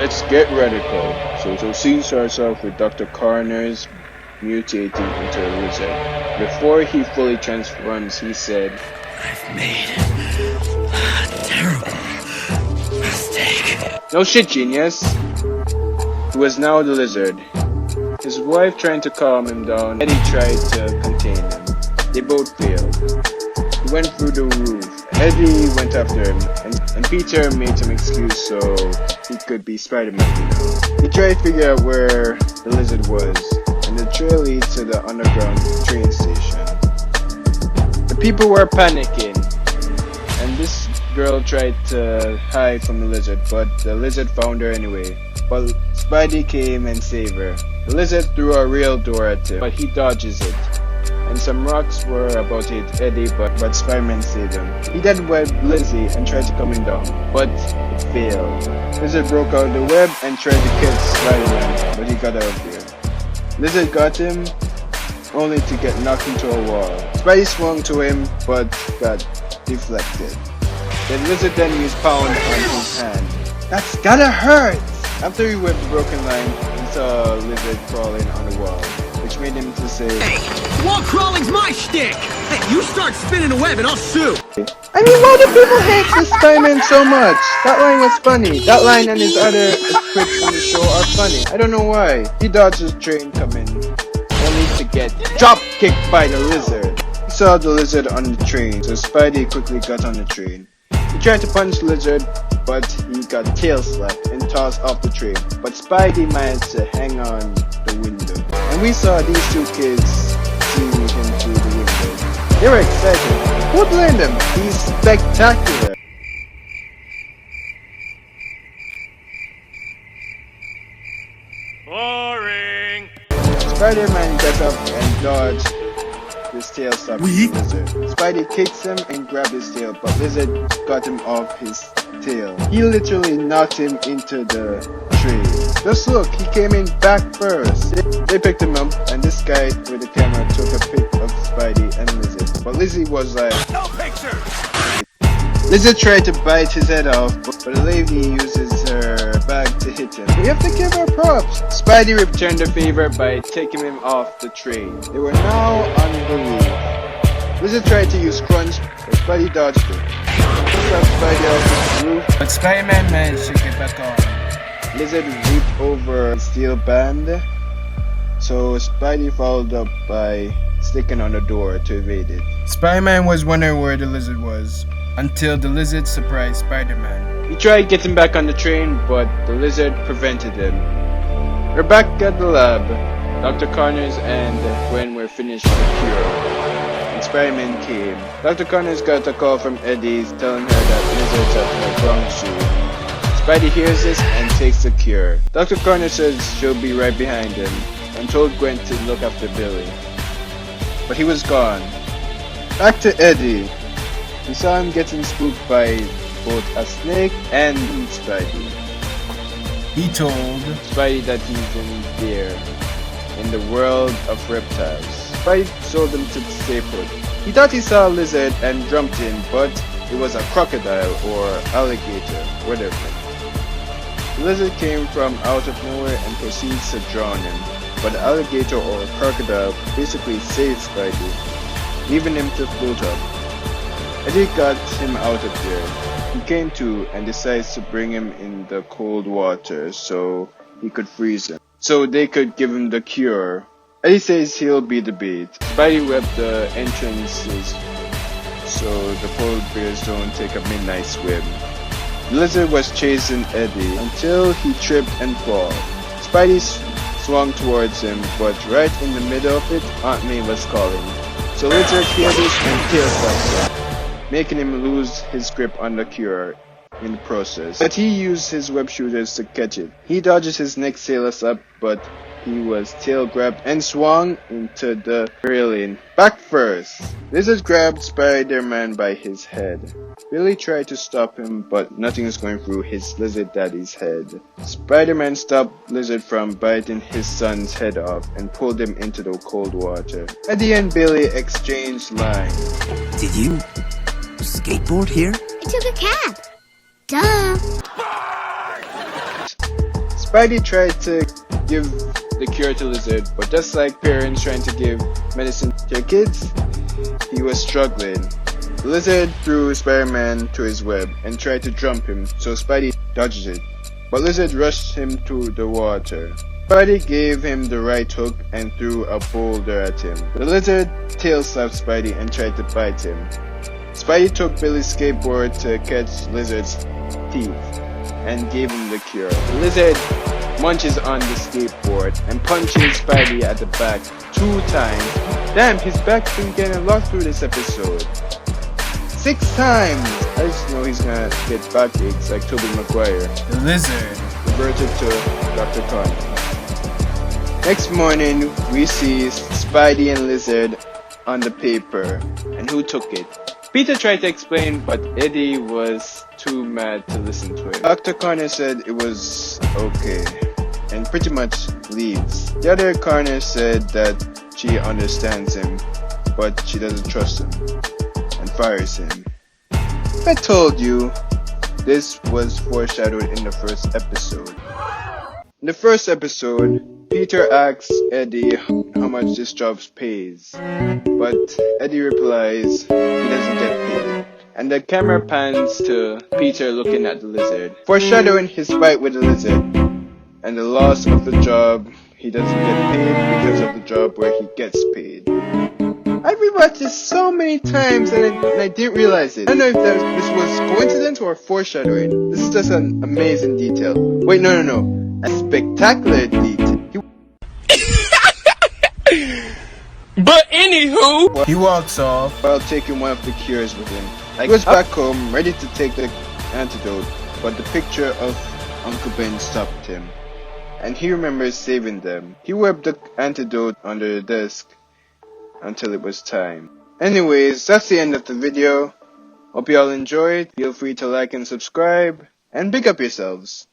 Let's get radical. So scene starts off with Dr. Connors mutating into a lizard. Before he fully transforms, he said, I've made a terrible mistake. "No shit, genius." He was now the lizard. His wife trying to calm him down, Eddie tried to contain him. They both failed. He went through the roof. Eddie went after him, and Peter made some excuse so he could be Spider-Man, He tried to figure out where the lizard was, and the trail leads to the underground train station. The people were panicking, and this girl tried to hide from the lizard, but the lizard found her anyway. But Spidey came and saved her. The lizard threw a real door at him, but he dodges it. And some rocks were about to hit Eddie, but Spider-Man saved him. He then webbed Lizzie and tried to come him down, but it failed. Lizard broke out the web and tried to catch Spider-Man, but he got out of there. Lizard got him, only to get knocked into a wall. Spidey swung to him, but got deflected. The lizard then used Pound on his hand. That's gotta hurt! After he whipped the broken line, he saw a lizard crawling on the wall, which made him to say, Hey, wall crawling's my shtick! Hey, you start spinning a web and I'll sue! I mean, why do people hate this Spider-Man so much? That line was funny. That line and his other quips in the show are funny. I don't know why. He dodged the train coming, only to get drop-kicked by the lizard. He saw the lizard on the train, so Spidey quickly got on the train. He tried to punch the lizard, but he got tail slapped and tossed off the train. But Spidey managed to hang on the window. And we saw these two kids seeing him through the window. They were excited. Who blamed them? He's spectacular. Boring! Spider-Man got up and dodged his tail slapped the lizard. Spidey kicks him and grabbed his tail, but Lizard got him off his tail. He literally knocked him into the tree. Just look, he came in back first. They picked him up, and this guy with the camera took a pic of Spidey and Lizard. But Lizzie was like, No picture! Lizard tried to bite his head off, but the lady uses her bag to hit him. We have to give her props. Spidey returned the favor by taking him off the train. They were now on the roof. Lizard tried to use Crunch, but Spidey dodged it. He shot Spidey off the roof, but Spider-Man managed to get back on. Lizard leaped over a steel band, so Spidey followed up by sticking on the door to evade it. Spider-Man was wondering where the lizard was, until the lizard surprised Spider-Man. He tried getting back on the train, but the lizard prevented him. We're back at the lab. Dr. Connors and Gwen were finished the cure, and Spider-Man came. Dr. Connors got a call from Eddie telling her that Lizard's at her wrong shoe. Spidey hears this and takes the cure. Dr. Connors says she'll be right behind him, and told Gwen to look after Billy. But he was gone. Back to Eddie. We saw him getting spooked by both a snake and Spidey. He told Spidey that he's in there, in the world of reptiles. Spidey told him to stay put. He thought he saw a lizard and jumped in, but it was a crocodile or alligator, whatever. The lizard came from out of nowhere and proceeds to drown him, but the alligator or crocodile basically saved Spidey, leaving him to float up. Eddie got him out of there. He came to and decides to bring him in the cold water so he could freeze him, so they could give him the cure. Eddie says he'll be the bait. Spidey webbed the entrances so the polar bears don't take a midnight swim. The lizard was chasing Eddie until he tripped and fell. Spidey swung towards him, but right in the middle of it, Aunt May was calling. So Lizard heard this and tail slapped him, making him lose his grip on the cure in the process. But he used his web shooters to catch it. He dodges his next sailors up, but he was tail grabbed and swung into the railing. Back first! Lizard grabbed Spider-Man by his head. Billy tried to stop him, but nothing is going through his lizard daddy's head. Spider-Man stopped Lizard from biting his son's head off and pulled him into the cold water. Eddie and Billy exchanged lines. Did you skateboard here? I took a cab. Duh. Spidey tried to give the cure to Lizard, but just like parents trying to give medicine to their kids, he was struggling. The Lizard threw Spider-Man to his web and tried to jump him, so Spidey dodged it. But Lizard rushed him to the water. Spidey gave him the right hook and threw a boulder at him. The Lizard tail slapped Spidey and tried to bite him. Spidey took Billy's skateboard to catch Lizard's teeth and gave him the cure. The Lizard munches on the skateboard and punches Spidey at the back 2 times. Damn, his back's been getting a lot through this episode. 6 times! I just know he's gonna get backaches like Tobey Maguire. The Lizard Reverted to Dr. Connor. Next morning, we see Spidey and Lizard on the paper. And who took it? Peter tried to explain, but Eddie was too mad to listen to it. Dr. Connor said it was okay, and pretty much leaves. The other Connor said that she understands him, but she doesn't trust him, and fires him. I told you, this was foreshadowed in the first episode. In the first episode, Peter asks Eddie how much this job pays, but Eddie replies he doesn't get paid. And the camera pans to Peter looking at the Lizard, foreshadowing his fight with the Lizard and the loss of the job he doesn't get paid because of the job where he gets paid. I rewatched this so many times and I didn't realize it. I don't know if this was coincidence or foreshadowing. This is just an amazing detail. Wait, no. A spectacular detail. But anywho, he walks off While taking one of the cures with him. He goes back home, ready to take the antidote, but the picture of Uncle Ben stopped him. And he remembers saving them. He wept the antidote under the desk until it was time. Anyways, that's the end of the video. Hope you all enjoyed. Feel free to like and subscribe, and big up yourselves.